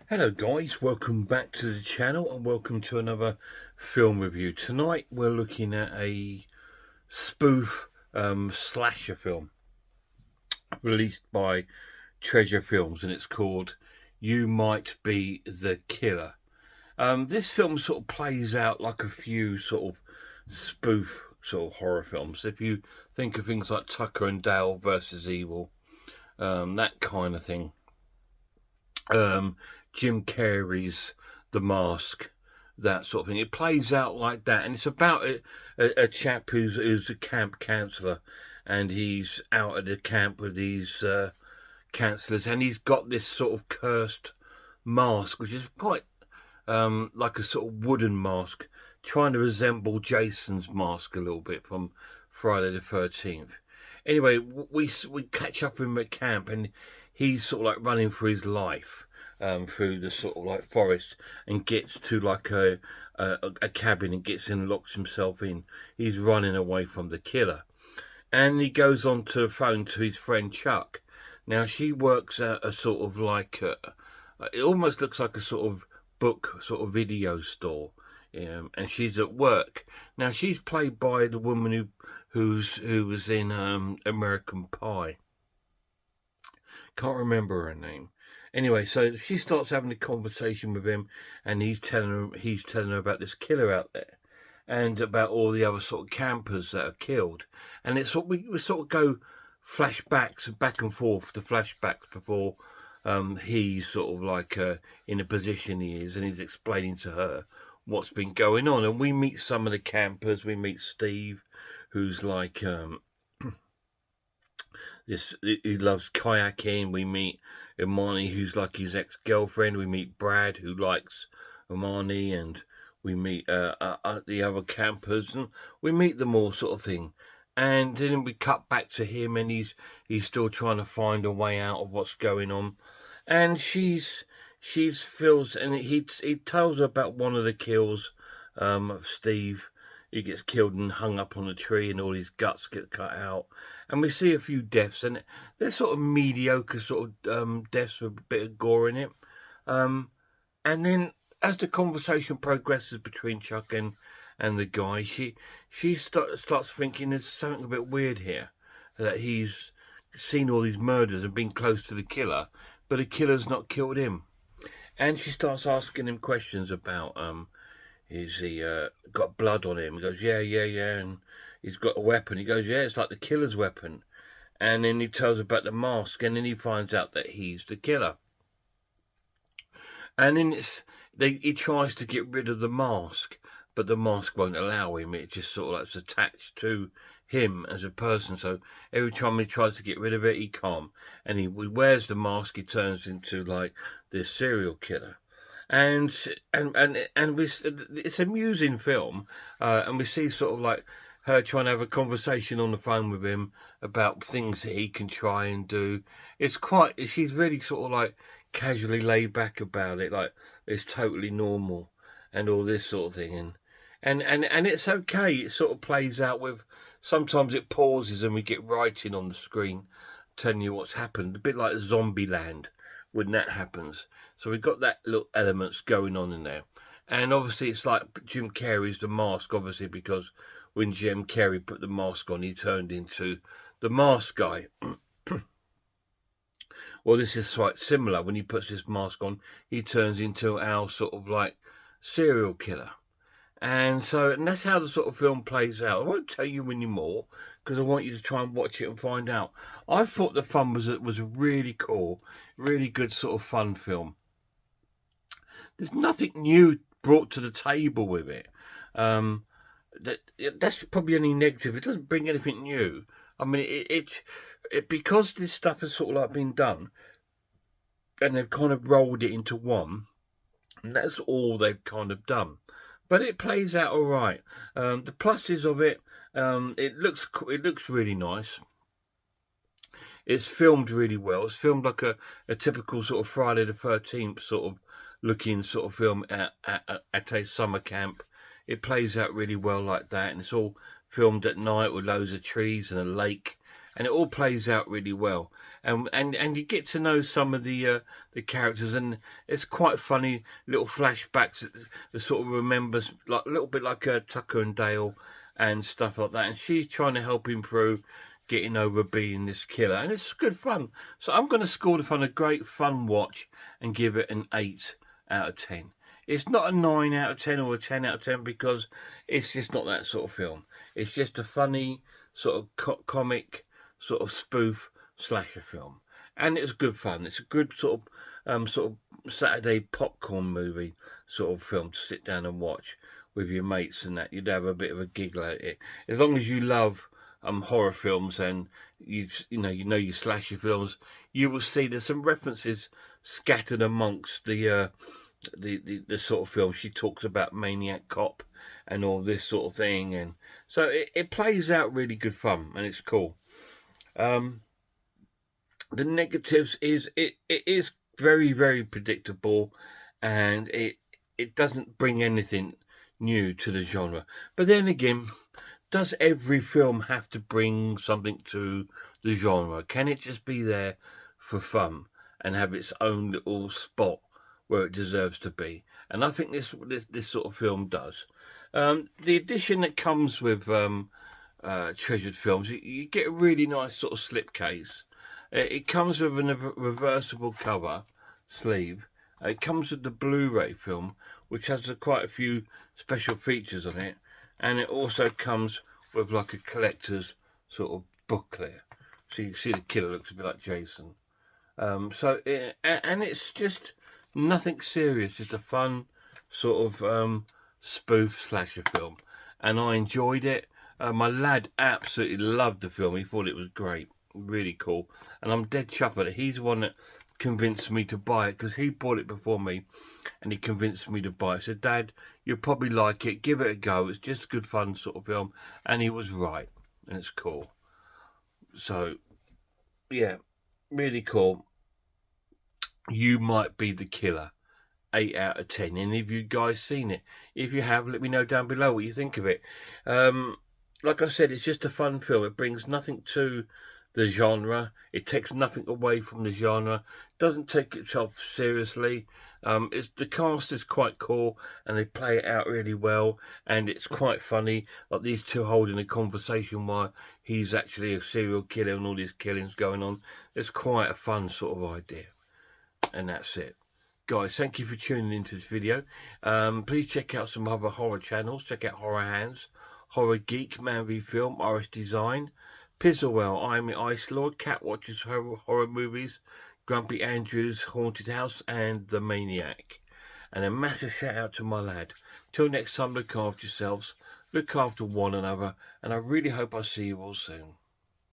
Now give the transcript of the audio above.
Hello guys, welcome back to the channel and welcome to another film review. Tonight we're looking at a spoof slasher film released by Treasure Films, and it's called You Might Be the Killer. This film sort of plays out like a few sort of spoof sort of horror films. If you think of things like Tucker and Dale versus Evil, that kind of thing. Jim Carrey's The Mask, that sort of thing. It plays out like that, and it's about a chap who's a camp counsellor, and he's out at the camp with these counsellors, and he's got this sort of cursed mask, which is quite like a sort of wooden mask, trying to resemble Jason's mask a little bit from Friday the 13th. Anyway, we catch up with him at camp, and he's sort of like running for his life through the sort of like forest, and gets to like a cabin and gets in and locks himself in. He's running away from the killer, and he goes on to the phone to his friend Chuck. Now she works at a sort of like it almost looks like a sort of book sort of video store, and she's at work. Now she's played by the woman who was in American Pie. Can't remember her name. Anyway, so she starts having a conversation with him, and he's telling her about this killer out there, and about all the other sort of campers that are killed. And it's what we sort of go flashbacks back and forth to flashbacks before he's sort of like in a position he is, and he's explaining to her what's been going on. And we meet some of the campers. We meet Steve, who's like he loves kayaking. We meet Imani, who's like his ex-girlfriend. We meet Brad, who likes Imani, and we meet the other campers, and we meet them all, sort of thing. And then we cut back to him, and he's still trying to find a way out of what's going on. And she feels, and he tells her about one of the kills of Steve. He gets killed and hung up on a tree, and all his guts get cut out. And we see a few deaths, and they're sort of mediocre sort of deaths with a bit of gore in it. And then as the conversation progresses between Chuck and the guy, she starts thinking there's something a bit weird here, that he's seen all these murders and been close to the killer, but the killer's not killed him. And she starts asking him questions about is he got blood on him? He goes, yeah, and he's got a weapon. He goes, yeah, it's like the killer's weapon. And then he tells about the mask, and then he finds out that he's the killer. And then he tries to get rid of the mask, but the mask won't allow him. It just sort of like it's attached to him as a person. So every time he tries to get rid of it, he can't. And he wears the mask, he turns into like this serial killer. And it's an amusing film, and we see sort of like her trying to have a conversation on the phone with him about things that he can try and do. She's really sort of like casually laid back about it, like it's totally normal and all this sort of thing. And it's okay. It sort of plays out with, sometimes it pauses and we get writing on the screen telling you what's happened, a bit like Zombieland when that happens. So we've got that little elements going on in there. And obviously it's like Jim Carrey's The Mask, obviously, because when Jim Carrey put the mask on, he turned into the Mask Guy. Well, this is quite similar. When he puts this mask on, he turns into our sort of like serial killer. And that's how the sort of film plays out. I won't tell you any more because I want you to try and watch it and find out. I thought the fun was a really cool, really good sort of fun film. There's nothing new brought to the table with it. That's probably only negative. It doesn't bring anything new. I mean, it because this stuff has sort of like been done, and they've kind of rolled it into one, and that's all they've kind of done. But it plays out all right. The pluses of it, it looks really nice. It's filmed really well. It's filmed like a typical sort of Friday the 13th sort of looking sort of film at a summer camp. It plays out really well like that, and it's all filmed at night with loads of trees and a lake. and it all plays out really well. And you get to know some of the characters, and it's quite funny little flashbacks that sort of remembers, like a little bit like Tucker and Dale and stuff like that. And she's trying to help him through getting over being this killer, and it's good fun. So I'm going to score the fun a great fun watch and give it an 8 out of 10. It's not a 9 out of 10 or a 10 out of 10 because it's just not that sort of film. It's just a funny sort of comic sort of spoof slasher film, and it's good fun. It's a good sort of Saturday popcorn movie sort of film to sit down and watch with your mates and that. You'd have a bit of a giggle at it, as long as you love horror films and you know your slasher films. You will see there's some references scattered amongst the sort of film. She talks about Maniac Cop and all this sort of thing, and so it plays out really good fun, and it's cool. The negatives is it is very, very predictable, and it doesn't bring anything new to the genre. But then again, does every film have to bring something to the genre? Can it just be there for fun and have its own little spot where it deserves to be? And I think this sort of film does. The edition that comes with Treasured Films, you get a really nice sort of slipcase. It comes with a reversible cover sleeve. It comes with the Blu-ray film, which has quite a few special features on it. And it also comes with like a collector's sort of booklet. So you can see the killer looks a bit like Jason. And it's just nothing serious, just a fun sort of spoof slasher film. And I enjoyed it. My lad absolutely loved the film. He thought it was great. Really cool. And I'm dead chuffed at it. He's the one that convinced me to buy it, because he bought it before me and he convinced me to buy it. I said, Dad, you'll probably like it, give it a go, it's just good fun sort of film. And he was right, and it's cool. So yeah, really cool. You Might Be the Killer, 8 out of 10. Any of you guys seen it? If you have, let me know down below what you think of it. Like I said, it's just a fun film. It brings nothing to the genre. It takes nothing away from the genre. Doesn't take itself seriously. The cast is quite cool, and they play it out really well, and it's quite funny. Like these two holding a conversation while he's actually a serial killer and all these killings going on. It's quite a fun sort of idea, and that's it. Guys, thank you for tuning into this video. Please check out some other horror channels. Check out Horror Hands, Horror Geek, Man v Film, RS Design, Pizzlewell, I'm the Ice Lord, Cat Watches horror movies, Grumpy Andrews, Haunted House, and The Maniac. And a massive shout out to my lad. Till next time, look after yourselves, look after one another, and I really hope I see you all soon.